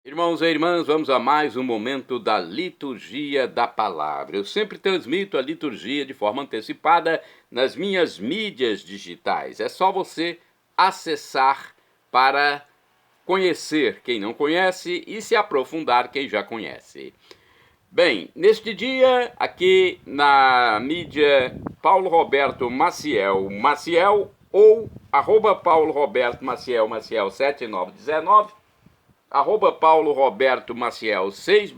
Irmãos e irmãs, vamos a mais um momento da Liturgia da Palavra. Eu sempre transmito a liturgia de forma antecipada nas minhas mídias digitais. É só você acessar para conhecer quem não conhece e se aprofundar quem já conhece. Bem, neste dia, aqui na mídia Paulo Roberto Maciel ou @Paulo Roberto Maciel 7919, Paulo Roberto Maciel 6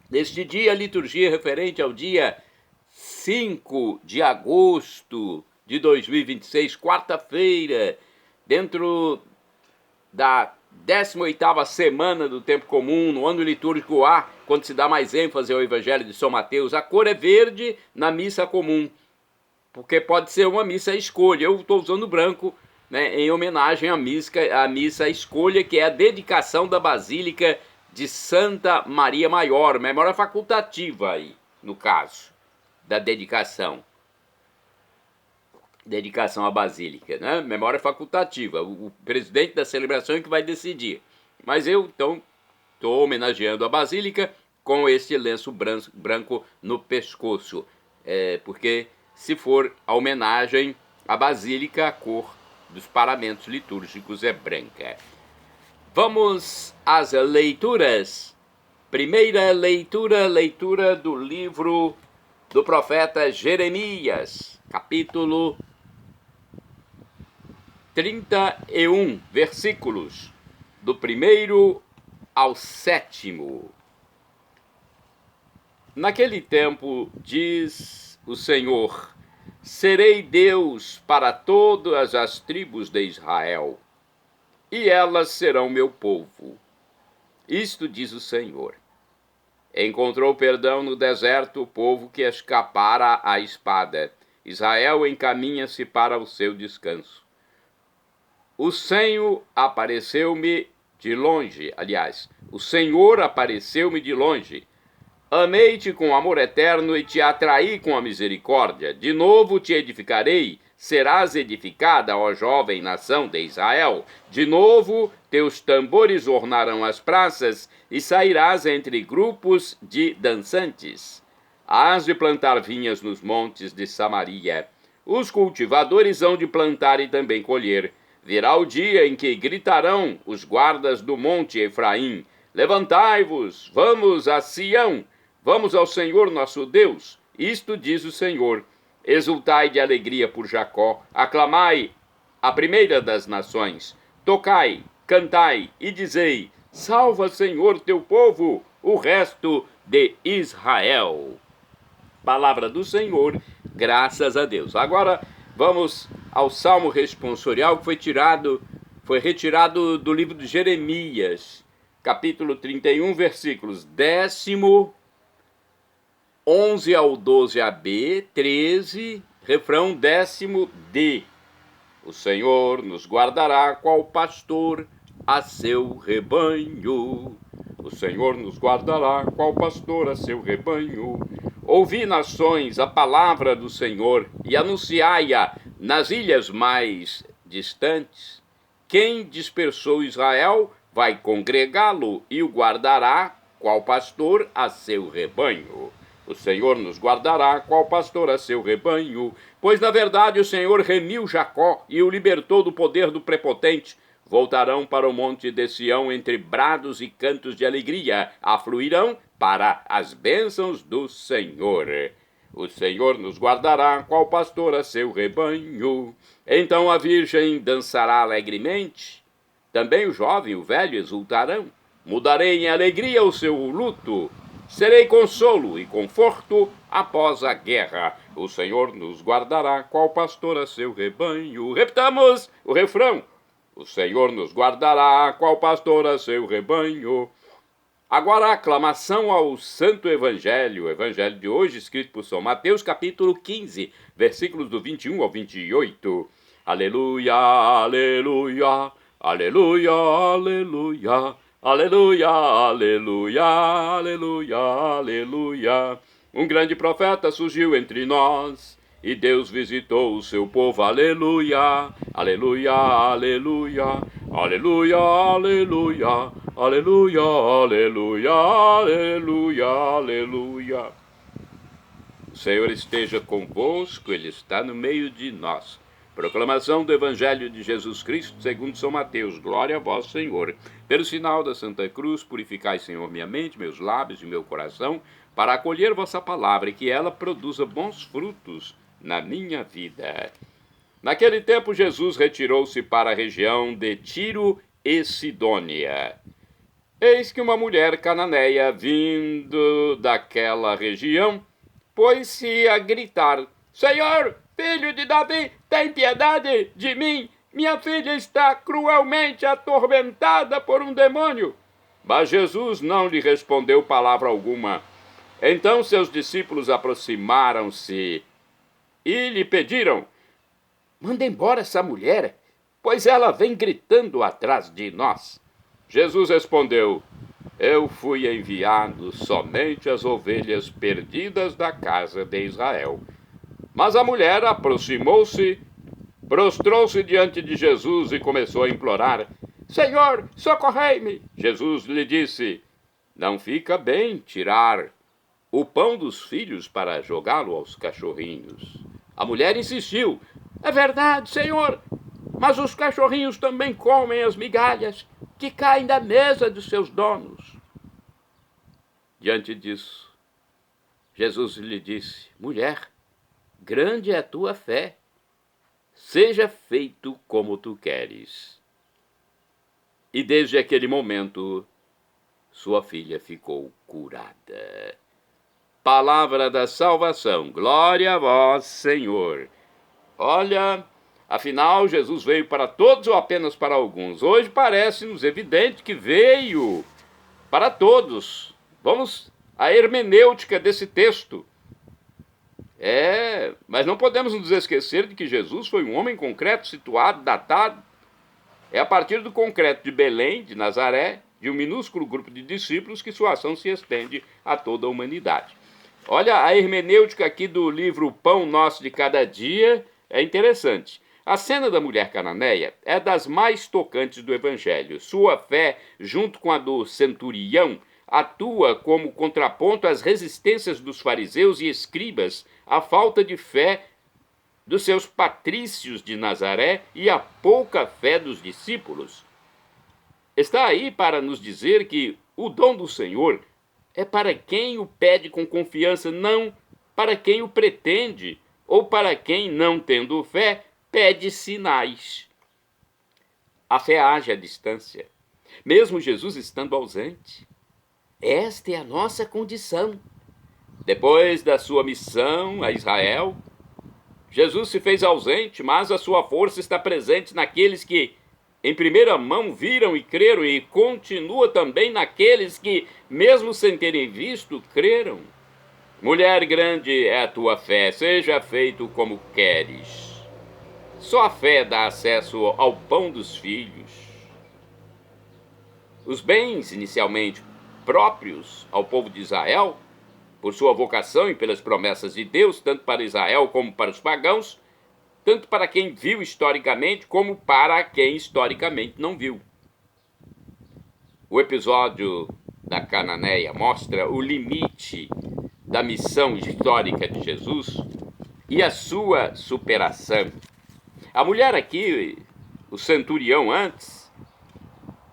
Neste dia, a liturgia referente ao dia 5 de agosto de 2026, quarta-feira, dentro da 18ª semana do tempo comum, no ano litúrgico A, quando se dá mais ênfase ao Evangelho de São Mateus. A cor é verde na missa comum, porque pode ser uma missa à escolha. Eu estou usando branco, né, em homenagem à missa à escolha, que é a dedicação da Basílica de Santa Maria Maior, memória facultativa aí, no caso, da dedicação à Basílica, né? Memória facultativa, o presidente da celebração é que vai decidir. Mas eu, então, estou homenageando a Basílica com este lenço branco no pescoço, porque se for a homenagem à Basílica, a cor dos paramentos litúrgicos é branca. Vamos às leituras. Primeira leitura do livro do profeta Jeremias, capítulo 31, versículos do 1º ao 7º. Naquele tempo, diz o Senhor, serei Deus para todas as tribos de Israel, e elas serão meu povo. Isto diz o Senhor. Encontrou perdão no deserto o povo que escapara à espada. Israel encaminha-se para o seu descanso. O Senhor apareceu-me de longe, o Senhor apareceu-me de longe. Amei-te com amor eterno e te atraí com a misericórdia. De novo te edificarei, serás edificada, ó jovem nação de Israel. De novo teus tambores ornarão as praças e sairás entre grupos de dançantes. Hás de plantar vinhas nos montes de Samaria. Os cultivadores hão de plantar e também colher. Virá o dia em que gritarão os guardas do monte Efraim: levantai-vos, vamos a Sião. Vamos ao Senhor nosso Deus, isto diz o Senhor. Exultai de alegria por Jacó, aclamai a primeira das nações. Tocai, cantai e dizei, salva, Senhor, teu povo, o resto de Israel. Palavra do Senhor, graças a Deus. Agora vamos ao Salmo responsorial, que foi retirado do livro de Jeremias, capítulo 31, versículos 11 ao 12b, 13, refrão 10d. O Senhor nos guardará qual pastor a seu rebanho. O Senhor nos guardará qual pastor a seu rebanho. Ouvi, nações, a palavra do Senhor e anunciai-a nas ilhas mais distantes. Quem dispersou Israel vai congregá-lo e o guardará qual pastor a seu rebanho. O Senhor nos guardará qual pastor a seu rebanho, pois na verdade o Senhor remiu Jacó e o libertou do poder do prepotente. Voltarão para o monte de Sião entre brados e cantos de alegria, afluirão para as bênçãos do Senhor. O Senhor nos guardará qual pastor a seu rebanho. Então a virgem dançará alegremente, também o jovem e o velho exultarão. Mudarei em alegria o seu luto. Serei consolo e conforto após a guerra. O Senhor nos guardará qual pastor a seu rebanho. Repetamos o refrão. O Senhor nos guardará qual pastor a seu rebanho. Agora a aclamação ao Santo Evangelho. O Evangelho de hoje, escrito por São Mateus, capítulo 15, versículos do 21 ao 28. Aleluia, aleluia, aleluia, aleluia. Aleluia, aleluia, aleluia, aleluia. Um grande profeta surgiu entre nós. e Deus visitou o seu povo. Aleluia, aleluia, aleluia, aleluia, aleluia, aleluia, aleluia, aleluia, aleluia. O Senhor esteja convosco, Ele está no meio de nós. Proclamação do Evangelho de Jesus Cristo segundo São Mateus. Glória a vós, Senhor. Pelo sinal da Santa Cruz, purificai, Senhor, minha mente, meus lábios e meu coração, para acolher vossa palavra e que ela produza bons frutos na minha vida. Naquele tempo, Jesus retirou-se para a região de Tiro e Sidônia. Eis que uma mulher cananeia, vindo daquela região, pôs-se a gritar: Senhor, filho de Davi, tem piedade de mim. Minha filha está cruelmente atormentada por um demônio. Mas Jesus não lhe respondeu palavra alguma. Então seus discípulos aproximaram-se e lhe pediram: manda embora essa mulher, pois ela vem gritando atrás de nós. Jesus respondeu: eu fui enviado somente às ovelhas perdidas da casa de Israel. Mas a mulher aproximou-se, prostrou-se diante de Jesus e começou a implorar: Senhor, socorrei-me! Jesus lhe disse: não fica bem tirar o pão dos filhos para jogá-lo aos cachorrinhos. A mulher insistiu: é verdade, Senhor, mas os cachorrinhos também comem as migalhas que caem da mesa de seus donos. Diante disso, Jesus lhe disse: mulher, grande é a tua fé, seja feito como tu queres. E desde aquele momento, sua filha ficou curada. Palavra da salvação, glória a vós, Senhor. Olha, afinal, Jesus veio para todos ou apenas para alguns? Hoje parece-nos evidente que veio para todos. Vamos à hermenêutica desse texto. Mas não podemos nos esquecer de que Jesus foi um homem concreto, situado, datado. É a partir do concreto de Belém, de Nazaré, de um minúsculo grupo de discípulos, que sua ação se estende a toda a humanidade. Olha, a hermenêutica aqui do livro Pão Nosso de Cada Dia é interessante. A cena da mulher cananeia é das mais tocantes do Evangelho. Sua fé, junto com a do centurião, atua como contraponto às resistências dos fariseus e escribas, à falta de fé dos seus patrícios de Nazaré e à pouca fé dos discípulos. Está aí para nos dizer que o dom do Senhor é para quem o pede com confiança, não para quem o pretende, ou para quem, não tendo fé, pede sinais. A fé age à distância, mesmo Jesus estando ausente. Esta é a nossa condição. Depois da sua missão a Israel, Jesus se fez ausente, mas a sua força está presente naqueles que, em primeira mão, viram e creram, e continua também naqueles que, mesmo sem terem visto, creram. Mulher, grande é a tua fé, seja feito como queres. Só a fé dá acesso ao pão dos filhos. Os bens, inicialmente próprios ao povo de Israel, por sua vocação e pelas promessas de Deus, tanto para Israel como para os pagãos, tanto para quem viu historicamente como para quem historicamente não viu. O episódio da Cananeia mostra o limite da missão histórica de Jesus e a sua superação. A mulher aqui, o centurião antes,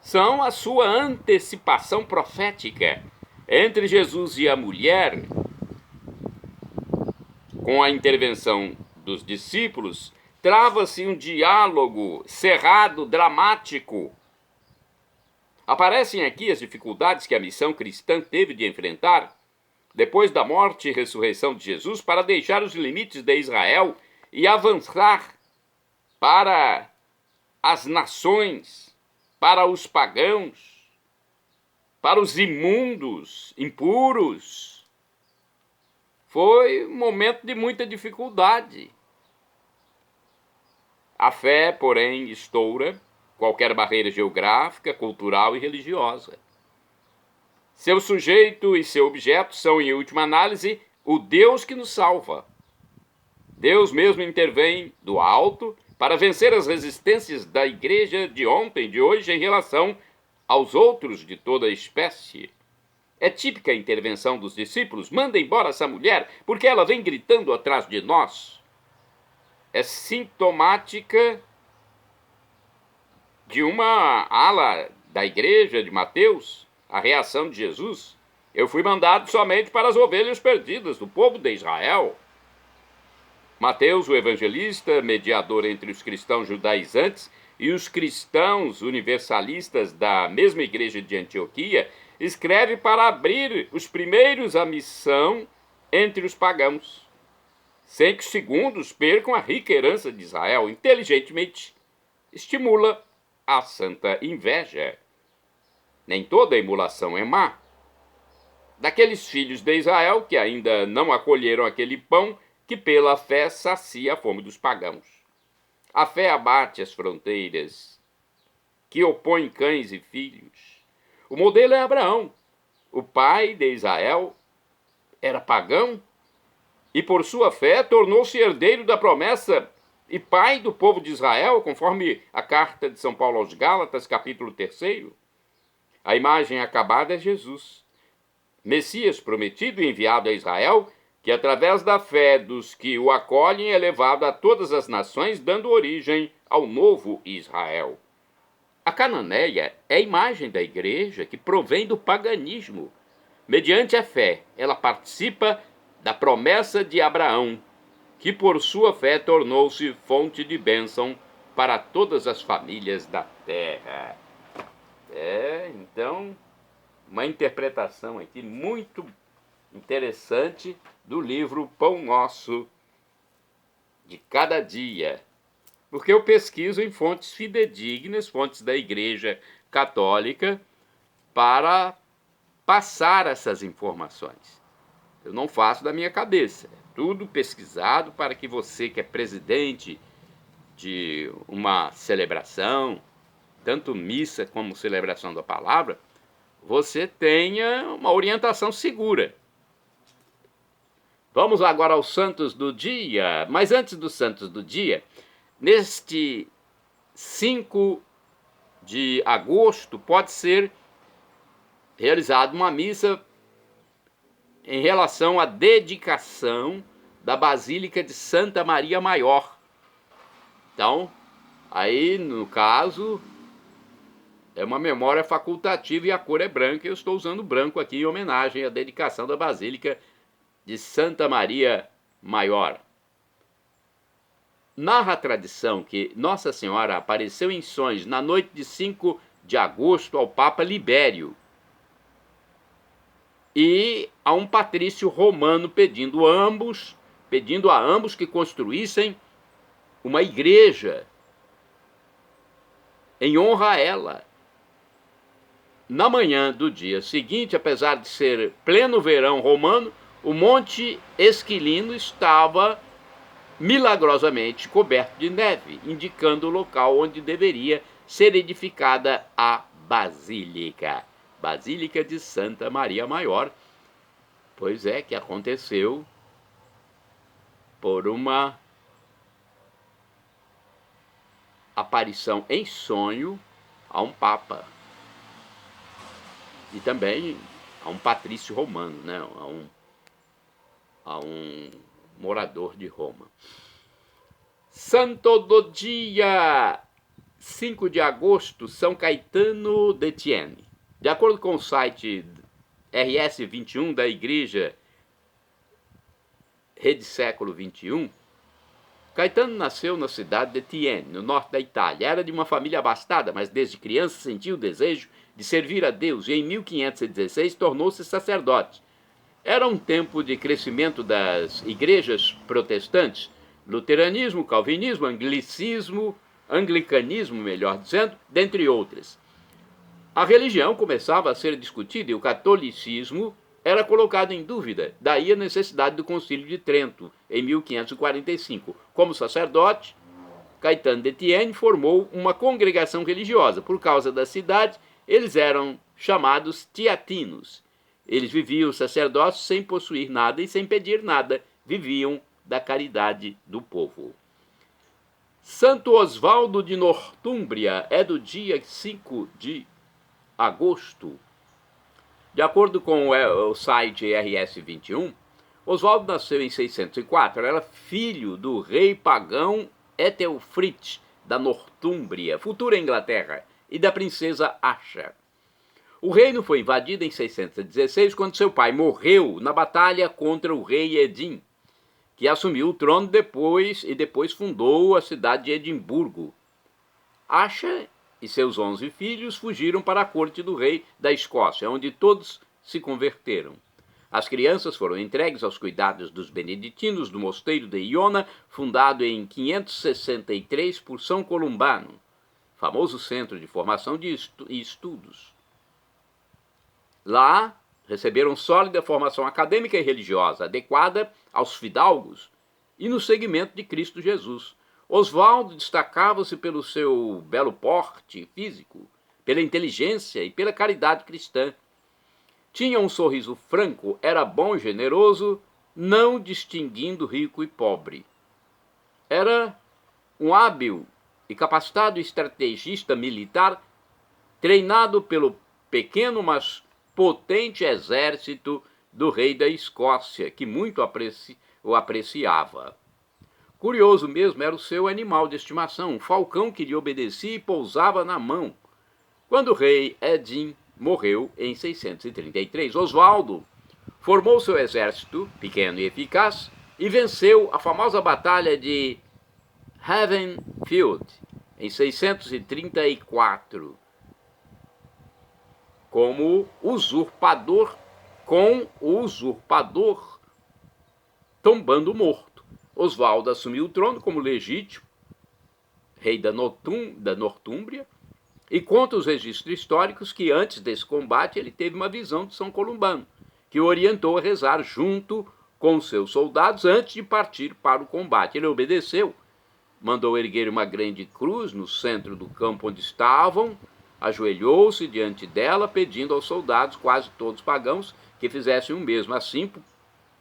são a sua antecipação profética. Entre Jesus e a mulher, com a intervenção dos discípulos, trava-se um diálogo cerrado, dramático. Aparecem aqui as dificuldades que a missão cristã teve de enfrentar depois da morte e ressurreição de Jesus para deixar os limites de Israel e avançar para as nações, para os pagãos, para os imundos, impuros. Foi um momento de muita dificuldade. A fé, porém, estoura qualquer barreira geográfica, cultural e religiosa. Seu sujeito e seu objeto são, em última análise, o Deus que nos salva. Deus mesmo intervém do alto para vencer as resistências da igreja de ontem, de hoje, em relação aos outros de toda a espécie. É típica a intervenção dos discípulos: manda embora essa mulher, porque ela vem gritando atrás de nós. É sintomática de uma ala da igreja de Mateus, a reação de Jesus. Eu fui mandado somente para as ovelhas perdidas do povo de Israel. Mateus, o evangelista, mediador entre os cristãos judaizantes e os cristãos universalistas da mesma igreja de Antioquia, escreve para abrir os primeiros à missão entre os pagãos, sem que os segundos percam a rica herança de Israel. Inteligentemente estimula a santa inveja. Nem toda emulação é má. Daqueles filhos de Israel que ainda não acolheram aquele pão que pela fé sacia a fome dos pagãos. A fé abate as fronteiras, que opõem cães e filhos. O modelo é Abraão. O pai de Israel era pagão e por sua fé tornou-se herdeiro da promessa e pai do povo de Israel, conforme a carta de São Paulo aos Gálatas, capítulo 3. A imagem acabada é Jesus, Messias prometido e enviado a Israel, que através da fé dos que o acolhem é levado a todas as nações, dando origem ao novo Israel. A cananeia é a imagem da igreja que provém do paganismo. Mediante a fé, ela participa da promessa de Abraão, que por sua fé tornou-se fonte de bênção para todas as famílias da terra. Então, uma interpretação aqui muito interessante do livro Pão Nosso de Cada Dia, porque eu pesquiso em fontes fidedignas, fontes da Igreja Católica, para passar essas informações. Eu não faço da minha cabeça, é tudo pesquisado para que você, que é presidente de uma celebração, tanto missa como celebração da palavra, você tenha uma orientação segura. Vamos agora aos santos do dia. Mas antes dos santos do dia, neste 5 de agosto, pode ser realizada uma missa em relação à dedicação da Basílica de Santa Maria Maior. Então, aí, no caso, é uma memória facultativa e a cor é branca. Eu estou usando branco aqui em homenagem à dedicação da Basílica de Santa Maria Maior. Narra a tradição que Nossa Senhora apareceu em sonhos na noite de 5 de agosto ao Papa Libério e a um patrício romano pedindo a ambos que construíssem uma igreja em honra a ela. Na manhã do dia seguinte, apesar de ser pleno verão romano, o Monte Esquilino estava milagrosamente coberto de neve, indicando o local onde deveria ser edificada a Basílica. Basílica de Santa Maria Maior. Pois é, que aconteceu por uma aparição em sonho a um papa e também a um patrício romano, né? a um morador de Roma. Santo do dia 5 de agosto, São Caetano de Thiene. De acordo com o site RS21 da Igreja Rede Século XXI, Caetano nasceu na cidade de Thiene, no norte da Itália. Era de uma família abastada, mas desde criança sentiu o desejo de servir a Deus e em 1516 tornou-se sacerdote. Era um tempo de crescimento das igrejas protestantes, luteranismo, calvinismo, anglicanismo, melhor dizendo, dentre outras. A religião começava a ser discutida e o catolicismo era colocado em dúvida, daí a necessidade do Concílio de Trento, em 1545. Como sacerdote, Caetano de Thiene formou uma congregação religiosa. Por causa da cidade, eles eram chamados teatinos. Eles viviam o sacerdócio sem possuir nada e sem pedir nada, viviam da caridade do povo. Santo Osvaldo de Nortúmbria é do dia 5 de agosto. De acordo com o site RS21, Osvaldo nasceu em 604, era filho do rei pagão Ethelfrith da Nortúmbria, futura Inglaterra, e da princesa Asha. O reino foi invadido em 616, quando seu pai morreu na batalha contra o rei Edin, que assumiu o trono depois fundou a cidade de Edimburgo. Asha e seus 11 filhos fugiram para a corte do rei da Escócia, onde todos se converteram. As crianças foram entregues aos cuidados dos beneditinos do mosteiro de Iona, fundado em 563 por São Columbano, famoso centro de formação e estudos. Lá, receberam sólida formação acadêmica e religiosa, adequada aos fidalgos e no seguimento de Cristo Jesus. Osvaldo destacava-se pelo seu belo porte físico, pela inteligência e pela caridade cristã. Tinha um sorriso franco, era bom e generoso, não distinguindo rico e pobre. Era um hábil e capacitado estrategista militar, treinado pelo pequeno, mas potente exército do rei da Escócia, que muito o apreciava. Curioso mesmo era o seu animal de estimação, um falcão que lhe obedecia e pousava na mão. Quando o rei Edin morreu em 633, Osvaldo formou seu exército, pequeno e eficaz, e venceu a famosa batalha de Havenfield, em 634, com o usurpador tombando morto. Osvaldo assumiu o trono como legítimo rei da Nortúmbria, e conta os registros históricos que antes desse combate ele teve uma visão de São Columbano, que o orientou a rezar junto com seus soldados antes de partir para o combate. Ele obedeceu, mandou erguer uma grande cruz no centro do campo onde estavam, ajoelhou-se diante dela, pedindo aos soldados, quase todos pagãos, que fizessem o mesmo. Assim,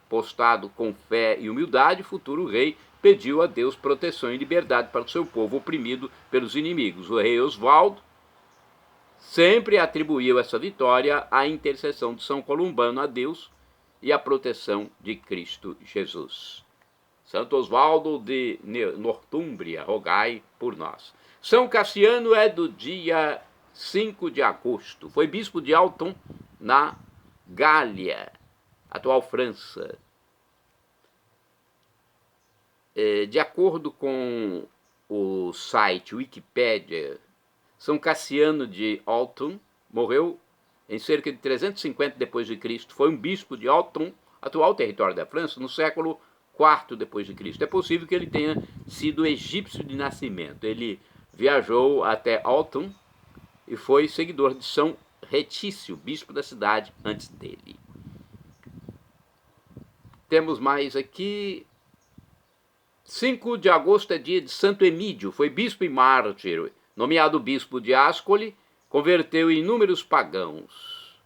postado com fé e humildade, o futuro rei pediu a Deus proteção e liberdade para o seu povo oprimido pelos inimigos. O rei Osvaldo sempre atribuiu essa vitória à intercessão de São Columbano a Deus e à proteção de Cristo Jesus. Santo Osvaldo de Nortúmbria, rogai por nós. São Cassiano é do dia 5 de agosto. Foi bispo de Alton, na Gália, atual França. De acordo com o site Wikipédia, São Cassiano de Alton morreu em cerca de 350 d.C. Foi um bispo de Alton, atual território da França, no século IV d.C. É possível que ele tenha sido egípcio de nascimento. Ele viajou até Alton e foi seguidor de São Retício, bispo da cidade, antes dele. Temos mais aqui. 5 de agosto é dia de Santo Emídio, foi bispo e mártir, nomeado bispo de Ascoli, converteu inúmeros pagãos.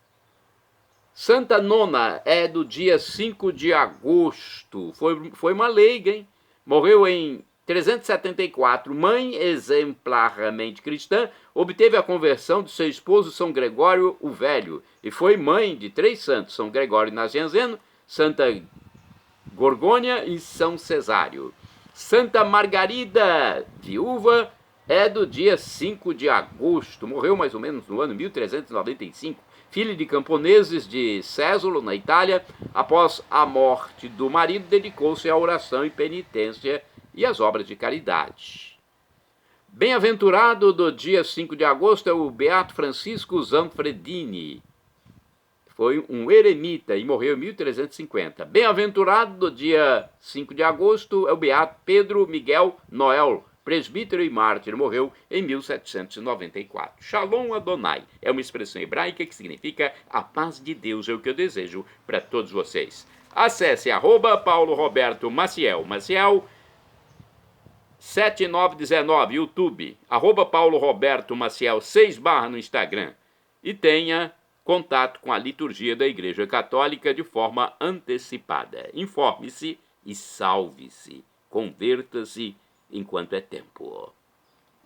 Santa Nona é do dia 5 de agosto, foi uma leiga, hein? Morreu em 374, mãe exemplarmente cristã, obteve a conversão de seu esposo São Gregório o Velho, e foi mãe de 3 santos, São Gregório Nazianzeno, Santa Gorgônia e São Cesário. Santa Margarida, viúva, é do dia 5 de agosto, morreu mais ou menos no ano 1395, filha de camponeses de Césolo, na Itália. Após a morte do marido, dedicou-se à oração e penitência e às obras de caridade. Bem-aventurado do dia 5 de agosto é o Beato Francisco Zanfredini. Foi um eremita e morreu em 1350. Bem-aventurado do dia 5 de agosto é o Beato Pedro Miguel Noel, presbítero e mártir, morreu em 1794. Shalom Adonai é uma expressão hebraica que significa a paz de Deus, é o que eu desejo para todos vocês. Acesse @Paulo Roberto Maciel, 7919, YouTube, @Paulo Roberto Maciel 6/ no Instagram, e tenha contato com a liturgia da Igreja Católica de forma antecipada. Informe-se e salve-se, converta-se enquanto é tempo.